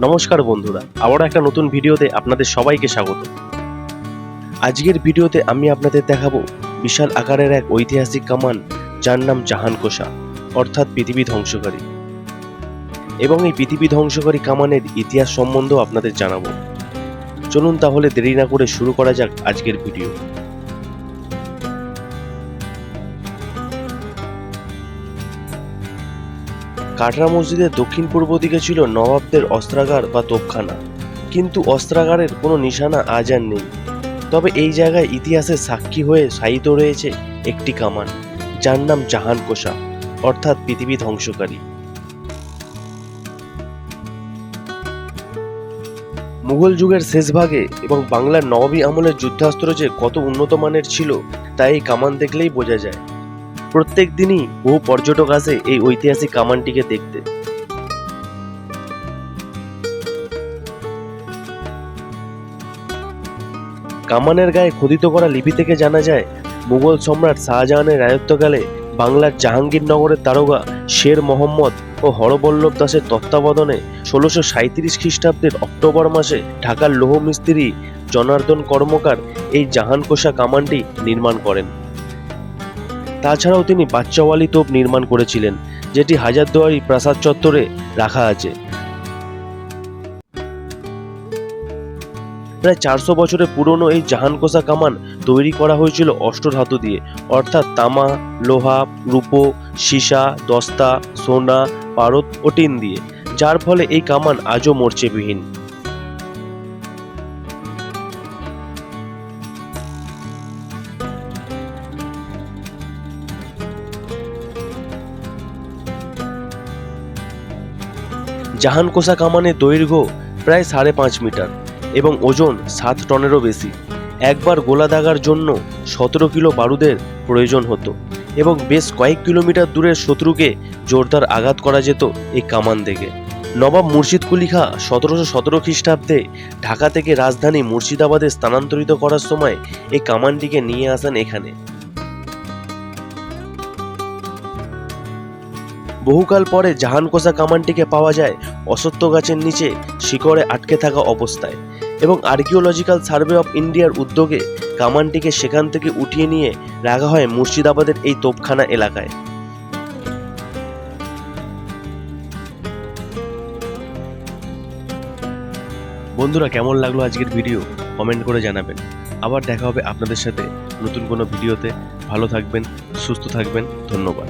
নমস্কার বন্ধুরা, আবারও একটা নতুন ভিডিওতে আপনাদের সবাইকে স্বাগত। আজকের ভিডিওতে আমি আপনাদের দেখাবো বিশাল আকারের এক ঐতিহাসিক কামান, যার নাম জাহানকোষা অর্থাৎ পৃথিবী ধ্বংসকারী। এবং এই পৃথিবী ধ্বংসকারী কামানের ইতিহাস সম্বন্ধেও আপনাদের জানাবো। চলুন তাহলে দেরি না করে শুরু করা যাক আজকের ভিডিও। কাটরা মসজিদের দক্ষিণ পূর্ব দিকে ছিল নবাবদের অস্ত্রাগার বা তোপখানা, কিন্তু অস্ত্রাগারের কোনো নিশানা আজ আর নেই। তবে এই জায়গায় ইতিহাসের সাক্ষী হয়ে শায়িত রয়েছে একটি কামান, যার নাম জাহানকোষা অর্থাৎ পৃথিবী ধ্বংসকারী। মুঘল যুগের শেষ ভাগে এবং বাংলার নবাবী আমলের যুদ্ধাস্ত্র যে কত উন্নত মানের ছিল তা এই কামান দেখলেই বোঝা যায়। প্রত্যেক দিনই বহু পর্যটক আসে এই ঐতিহাসিক কামানটিকে দেখতে। কামানের গায়ে খোদিত করা লিপি থেকে জানা যায়, মুঘল সম্রাট শাহজাহানের রাজত্বকালে বাংলার জাহাঙ্গীরনগরের দারোগা শের মোহাম্মদ ও হরবল্লভ দাসের তত্ত্বাবধানে 1637 খ্রিস্টাব্দের অক্টোবর মাসে ঢাকার লৌহ মিস্ত্রি জনার্দন কর্মকার এই জাহানকোষা কামানটি নির্মাণ করেন। তাছাড়াও তিনি বাচ্চাওয়ালি তোপ নির্মাণ করেছিলেন, যেটি হাজারদুয়ারি প্রাসাদ চত্বরে রাখা আছে। প্রায় 400 বছরের পুরনো এই জাহানকোষা কামান তৈরি করা হয়েছিল অষ্টধাতু দিয়ে, অর্থাৎ তামা, লোহা, রূপো, সীসা, দস্তা, সোনা, পারদ ও টিন দিয়ে, যার ফলে এই কামান আজও মরচেবিহীন। জাহানকোষা কামানের দৈর্ঘ্য প্রায় 5.5 মিটার এবং ওজন 7 টনেরও বেশি। একবার গোলা দাগার জন্য 17 কিলো বারুদের প্রয়োজন হতো এবং বেশ কয়েক কিলোমিটার দূরের শত্রুকে জোরদার আঘাত করা যেত এই কামান থেকে। নবাব মুর্শিদ কুলি খাঁ 1717 খ্রিস্টাব্দে ঢাকা থেকে রাজধানী মুর্শিদাবাদে স্থানান্তরিত করার সময় এই কামানটিকে নিয়ে আসেন এখানে। বহুকাল পরে জাহানকোষা কামানটিকে পাওয়া যায় অশ্বত্থ গাছের নিচে শিকড়ে আটকে থাকা অবস্থায়, এবং আর্কিওলজিক্যাল সার্ভে অফ ইন্ডিয়ার উদ্যোগে কামানটিকে সেখান থেকে উঠিয়ে নিয়ে রাখা হয় মুর্শিদাবাদের এই তোপখানা এলাকায়। বন্ধুরা, কেমন লাগলো আজকের ভিডিও কমেন্ট করে জানাবেন। আবার দেখা হবে আপনাদের সাথে নতুন কোনো ভিডিওতে। ভালো থাকবেন, সুস্থ থাকবেন, ধন্যবাদ।